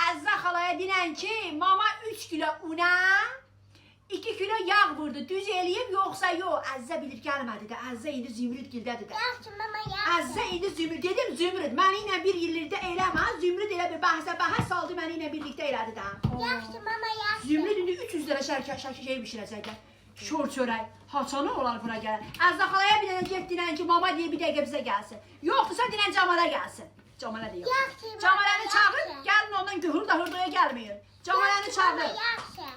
Əzzə xalaya dinən ki, mama 3 kilo una, 2 kilo yağ vurdu. Düz eləyib, yoxsa yox. Əzzə bilir gəlmədi də. Əzzə indi Zümrüd gildədir də. Yaxşı mama yaxşı. Əzzə indi Zümrüd. Dedim Zümrüd, məni ilə bir illikdə eləmə. Zümrüd elə bir bəhsə saldı, məni ilə birlikdə elədi də. Yaxşı mama yaxşı. Zümrüd indi 300 lira şərkə şey bişirəcəklər. Şor çörək. Haçanı olar bura gələr. Əzzə xalaya bir dənə get dinən ki, mama deyə bir dəqiqə bizə gəlsin. Yoxdursa dinən Camala gəlsin. Camala deyək. Yaxşı. Camalanı çağır, gəlin ondan gühür da hırdoya gəlmir. Camalanı çağır. Yaxşı.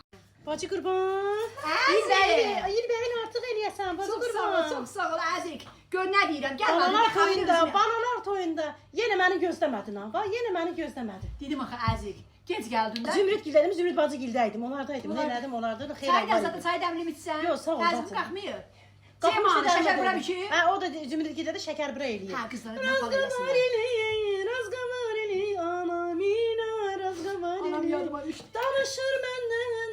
Bacı qurban. Əzik. İlbəyin artıq eləyəsən, bacı qurban. Çox sağ ol Əzik. Gör nə deyirəm, gəl Banalar toyunda, banalar toyunda. Yenə məni gözləmədin ha, yenə məni gözləmədin. Dedim axı Əzik, gec gəldin də. Zümrüd gildəydim, Zümrüd bacı gildəydim, onlardaydım, nə elədim, onlarda da xeyr Çay var da idi. çay dəmlim içsən. Yox, sağ ol, Əzik zaten. qalxmıyor. Qalxmışdı, Cəmanı şəkər bura bişir. Hə, o da Zümrüd gildədə şəkər bura eləyir. Hə, qızlara nə fal eləsinlər. Razqavarili, anamina, razqavarili. Anam yadıma düşdü. Danışır məndən,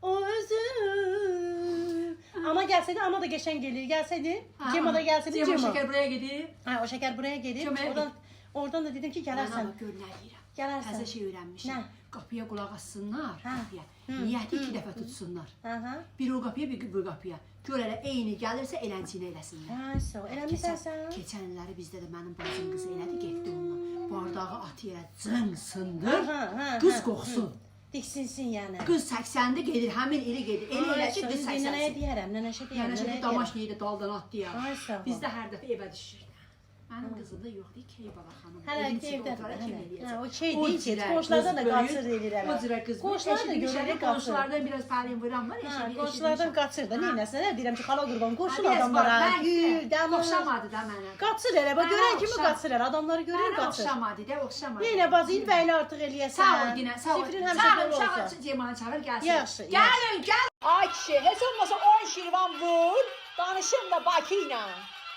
o özü. Ana gəlsəydi, ana da qəşəng gəlir. Gəlsəydi, Cema da gəlsəydi, Cema Cema. şəkər buraya gedir. Hə, o şəkər buraya gedir. Cemaya Oradan da dedim ki, gələrsən. Ana gör nə deyirəm. Gələrsən. Təzə şey öyrənmişəm. Nə? Qapıya qulaq assınlar, Hə. qapıya. Niyyəti 2 dəfə tutsunlar. Aha. Bir o qapıya, bir bu qapıya. Gör elə eyni gəlirsə elənçini eləsinlər. Ay, sağ ol. Eləmisən sən? Keçən illəri bizdə də mənim bacım qızı elədi, getdi onunla. Bardağı atı yerə cın sındır, qız qoxsun. Diksinsin yəni. Qız 80-də gedir, həmin ili gedir. Elə elə ki, qız Nənəyə 80-sin. deyərəm, nənəşə deyərəm. Yəni şimdi damaş neydi daldan atdı ya. Ay, sağ ol. Bizdə hər dəfə evə düşür. Mənim qızım da yoxdur, Keybala xanım. Hələ Evin ki, içində evdədir, oturaraq kim hələ. eləyəcək? Hə, o şey O deyil ki, cürə qonşulardan da qız qaçır böyük, deyirlər. O cürə qız. Qonşular da görərik qaçır. Qonşulardan biraz pərin vuran var, Qonşulardan qaçır da, neynəsən? Nə deyirəm ki, xala qurban, qoşun Biraz adamlara. var, Gül, dəmir. Oxşamadı da mənə. Qaçır elə, bax görən kimi oxşam- qaçır elə, adamları görür Mənə qaçır. oxşamadı da, oxşamadı. Neynə bacı, ilbəyini artıq eləyəsən. Sağ ol dinə, sağ ol. Sifrin həmişə Sağ ol, dolu çağır, olsun. Cemal'i çağır gəlsin. Yaxşı, Gəlin, gəl. Ay kişi, heç olmasa 10 şirvan vur. Danışım da Bakı ilə.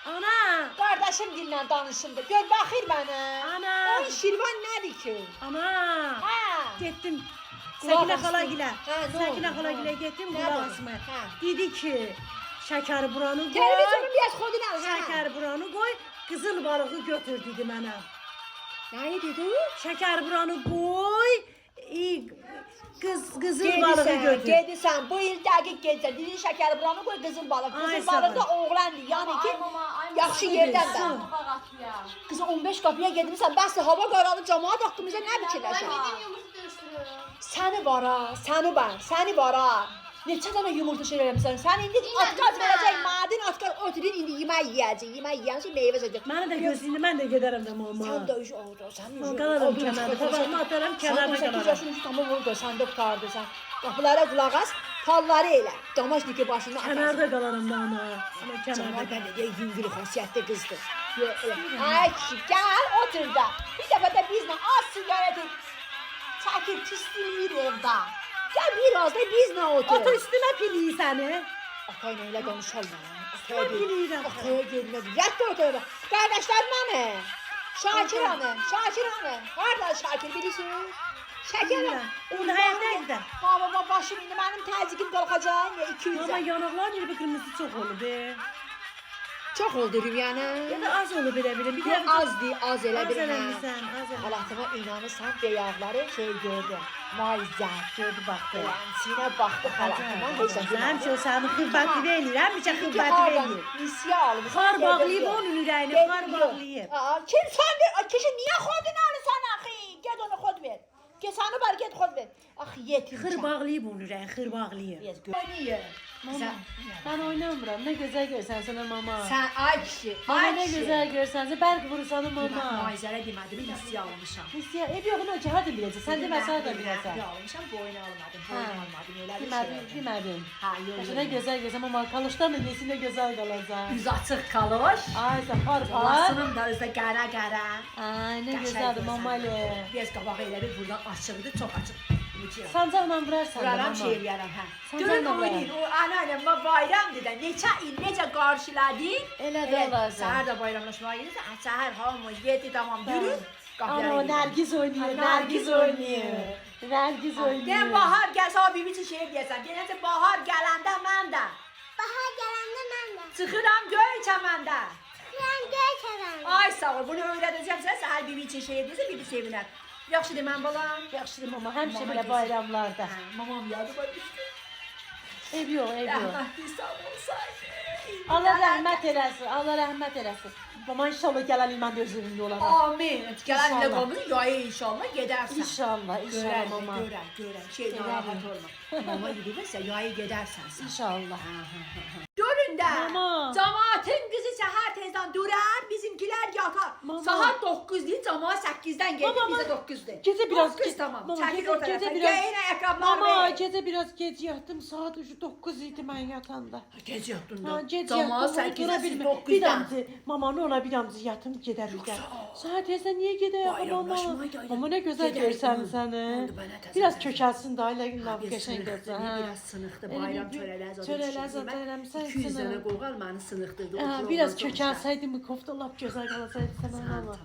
Ana! Qardaşım dinlə danışım da. Gör baxır mənə. Ana! 10 şirvan nədir ki? Ana! Hə. Getdim. Qulaq Səkinə asdım. xala gilə. Hə, nə Səkinə oldu? xala gilə getdim Nə qulaq dedi? asmaya. Hə. Dedi ki, şəkər buranı qoy. Televizyonu biraz xodun al. Şəkər buranı qoy, qızıl balığı götür dedi mənə. Nə dedi? Şəkər buranı qoy, qızıl balığı götür. Gedirsən, bu il dəqiq gedirsən. Dedi şəkər buranı qoy qızıl balıq. Ay, Qızıl sağ ol. balıq da oğlandır. Yəni ki, yaxşı yerdən də. Qızı 15 qapıya gedirsən, bəs hava qaralıb cəmaət haqqımıza nə fikirləşir? Səni var ha, səni var ha. Neçə dənə yumurta şey eləmişsən? Sən indi atkar verəcək, madin atkar oturur, indi yemək yeyəcək. Yemək yeyəndə meyvə zəcək. Mənə də gözləyində mən də gedərəm də mama. Sən də üç oldu, sən üç. Qalaram kənarda, babamı atarım kənarda Sən 8 qalaram. yaşın üstü tamam oldu, sən də qurtardısan. Qapılara qulaq as, palları elə. Damaşniki başını atarsın. Kənarda qalaram da ana. Ana kənarda. Cəmal mən də yüngül xasiyyətli qızdır. Ay kişi, gəl otur da. Bir dəfə də bizlə az siqaret çəkir, tüstülür evdə. Gəl biraz da bizlə otur. Otur üstümə piliyi səni. Atayla elə danışalım. Mən bilirəm. Ataya görünür. Yat da otur. Qardaşlarım hanı? Şakir hanı? Şakir hanı? Harada Şakir bilirsin? Şəkər hanı? Onu həyətdəydi də. Baba başım indi mənim təzyiqim qalxacaq. 200. Mama yanaqlar bir qırmızı çox olub. Çox oldurum yəni. Ya da az olub elə belə. Bir Bu dəfə azdır, az elə az bir hə. eləmirsən, az elə. Halatıma inanırsan və yağları şey gördüm. Maizət. Gördü baxdı. Lənsinə baxdı halatıma. Heç Həmişə o sənin xidmətini eləyir, həmişə xidmətini eləyir. Nisiyə alıb. Xar bağlayıb onun ürəyini, xar bağlayıb. Kim səndə? Kişi niyə xodun alırsan axı? Get onu xod ver. Get səni var, get xod ver. Axı yetim. Xır bağlayıb onun ürəyini, xır bağlayıb. Yes, niyə? Mama, mən oynamıram. Nə gözəl görsən sənə mama. Sən ay kişi, Mama ay nə kişi. gözəl görsən, bərq vurursan mama. Maizələ demədim, nisiyə almışam. Hissiya, yox, nə ki, harda biləcəksən? Sən deməsən də biləcəksən. Almışam, boynu almadım, boynu almadım. Elə bir Demədim, şey. demədim. Ha, yox. Yaxşı, nə gözəl görsən, mama, kalışdan da nesin nə gözəl qalacaq. Üz açıq kaloş. Ay, sən par. Lasının da özdə qara. Ay, nə gözəldir mama ilə. Biraz qabağı elə bir buradan açıqdır, çox açıq. Sancaqla vurarsan da Vuraram mama. şey eləyərəm, hə. Sən Görün canla oynayın, o anneanne bayramdır da, neçə il, necə qarşıladın. Elə də olacaq. Səhər də bayramlaşmağa gedirsən, səhər hamı yedi, tamam, dürüst. Ana o Nərgiz oynayır, Nərgiz oynayır. Nərgiz oynayır. Deyən bahar gəl, sana bibi üçün şey deyəsən. Deyəsən bahar gələndə mən də. Bahar gələndə mən də. Çıxıram göy çəməndə. Çıxıram göy çəməndə. Ay sağ ol, bunu öyrədəcəm sən, səhər bibi üçün şey deyəsən, bibi sevinər. Yaxşıdır mən balam. Yaxşıdır mama, həmişə Mama belə kesin. bayramlarda. Hə, mamam yadıma düşdü. Ev yox, ev yox. Rəhmətli sağ olsaydı. Allah rəhmət eləsin, Allah rəhmət eləsin. Mama inşallah gələn il mən də öz evimdə olaram. Amin. Gələn ilə İnşallah. qalmır, yaya inşallah gedərsən. İnşallah, inşallah Görər, mama. görər. Şey Görərik. narahat olma. Mama gidirsə yaya gedərsən sən. İnşallah. Görün də. Mama. Cemaatin qızı səhər tezdən durar, bizimkilər yatar. Mama. Saat 9-dur, cemaat 8-dən gedir, Mama, bizə 9-dur. Gecə biraz 9 tamam. Mama, Çəkil gecə- o tərəfə. gecə biraz- Geyin ayaqqabılar Mama, ver. gecə biraz gec yatdım. Saat 9 idi mən yatanda. Gec yatdın Ha, da. gec Cemaat yatdım. 8-dən siz Bir 9-dan. damcı, mama ne ola bir damcı yatım gedərik də. Saat tezdən niyə gedək mama? Bayramlaşmaydı, ayda. Mama nə gözəl Gedərik, görsən mama. səni. Oldu, bana təzə Biraz təzə. kökəlsin də elə Biraz qəşəng sınıqdı, görsən. biraz sınıqdı. Bayram çörələr zaten. Çörələr zaten eləmisən 200 sənə. dənə qoğal məni sınıqdırdı. Biraz kökəlsəydim bu kofta lap gözəl qalasaydı sənə mama.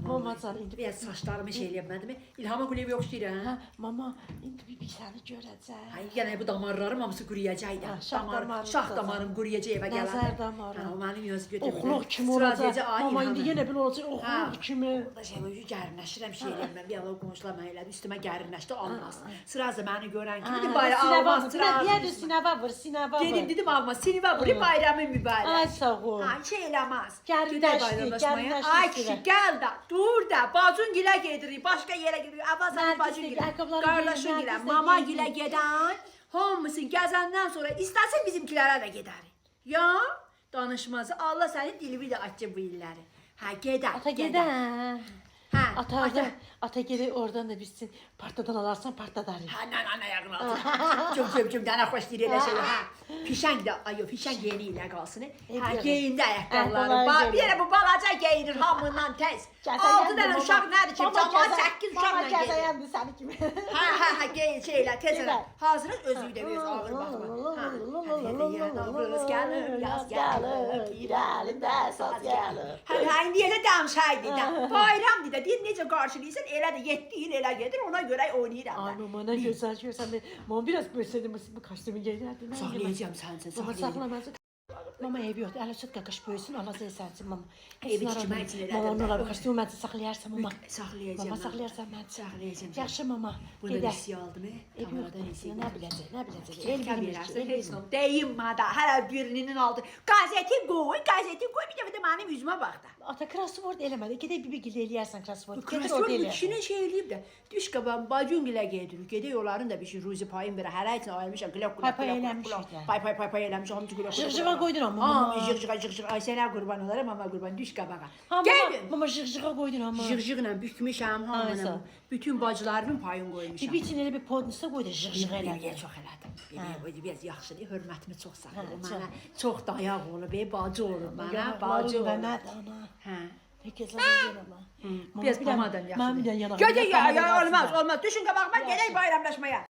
Mama can indi. Biraz saçlarımı şey eləyəmədim. İlhama Quliyev yoxşuyur ha. Ha, mama indi bir səni görəcək. Ay yenə bu damarlarım hamısı quruyacaq da. Ha, şax damarım Şax da damarım quruyacaq evə gələndə. Nəzər damarı. Ha, o mənim yoz götürüb. Oxluq kimi olacaq. Mama indi yenə belə olacaq. Oxluq kimi. Burada şey böyle gərinləşirəm şey eləyəm. Bir ala qonşular mənə elədi. Üstümə gərinləşdi olmaz. Sırazı məni görən kimi bir bayram almaz. Deyədir sinəvə vur, sinəvə vur. Dedim alma. Sinivə vurub bayramın mübarək. Ay sağ ol. Ha, şey eləməz. Gərinləşdi, Gedək gərinləşdi bayramlaşmaya. Ay kişi sürə. gəl də, dur da. Bacın gilə gedirik, başqa yerə gedirik. Əvvəl sənin Nərgiz bacın də, gilə, ayaqqabılarını qardaşın giyin, gilə, Nərgiz də mama giyin. gilə gedən, hamısı gəzəndən sonra istəsin bizimkilərə də gedərik. Ya, danışmazı Allah sənin dilini də açdı bu illəri. Ha, gedək. Ata gedə. Hə, Ata, ata gedə oradan da bitsin. Partadan alarsan partadarıq. Ha, nana ayağını altına. Cüm dana xoş deyir elə şey. Ha. Fişəng də, ayo, fişəng yeni ilə qalsın. Ha, geyindi ayaqqabıları. Ayaqqabıları Bir yerə bu balaca geyinir hamından tez. 6 dənə uşaq nədir ki? Camaat 8 uşaqla Mama gedir. gəzəyəndir səni kimi. Ha, geyin şeylə tez elə. Gedək. Hazırız özü də bir ağır baxma. Ha. Novruz gəlir, yaz gəlir, bir əlində saz gəlir. Hə, indi elə danışaydı da. Bayramdır da, deyir necə qarşılayırsan, elə də 7 il elə gedir, ona görə oynayıram Ay da. mama ne güzel görsən de. Mama biraz bölsədim bu kostyumu geyərdin. Saxlayacağam sənsin, Mama saxlayacağam. saxlamazsın. Mama ev yoxdur. Ələ süt qaqış böyüsün, Allah zəyəsənsin mama. Evi tikmək üçün elədim. Mama onlara bir kostyumu mən saxlayarsan mama. Saxlayacağam. Mama saxlayarsan mən. Saxlayacağam. Yaxşı mama. Bunu Gedək. nisiyə aldım, Ev Tamaradan yoxdur. nisiyə Nə biləcək, nə biləcək. El El bilmir bilmirsən, ki, el heç bilmir. nə deyinmə da, hələ birinin aldı. Gazeti qoy, bir dəfə də mənim üzümə bax da. Ata crossword eləmədi. Gedək bibi eləyərsən crossword. Krasvor bu kişinin şey eləyib də, düş qaban bacın gilə gedirik. Gedək onların da bir şey ruzi payın verə. Hər üçün ayırmışam, qılaq Pay pay eləmişik. Pay eləmiş, hamısı qılaq. Jığjığa qoydun amma, Ha, mama. jığjığa. Ay sənə qurban olaram, amma qurban düş qabağa. Ha Gəlin. mama jığjığa qoydun amma. Jığjıqla bükmüşəm Ay, sağ ol. hamını. Bütün bacılarımın payını qoymuşam. Bibi üçün elə bir podnusa qoydu jığjığa Elədi. elədi. Çox elədim. Biraz yaxşıdır, hörmətimi çox saxlayır. Hə, Mənə çox dayaq olub, bacı olub mənə, Yanaqların bacı da olub. nədir ana? Hə. Ne güzel oluyor ama. Biraz pomadan Mən bir yaxşıdır. dənə yanağım. Götür ya, olmaz, olmaz. Düşün qabağıma, gedək bayramlaşmaya.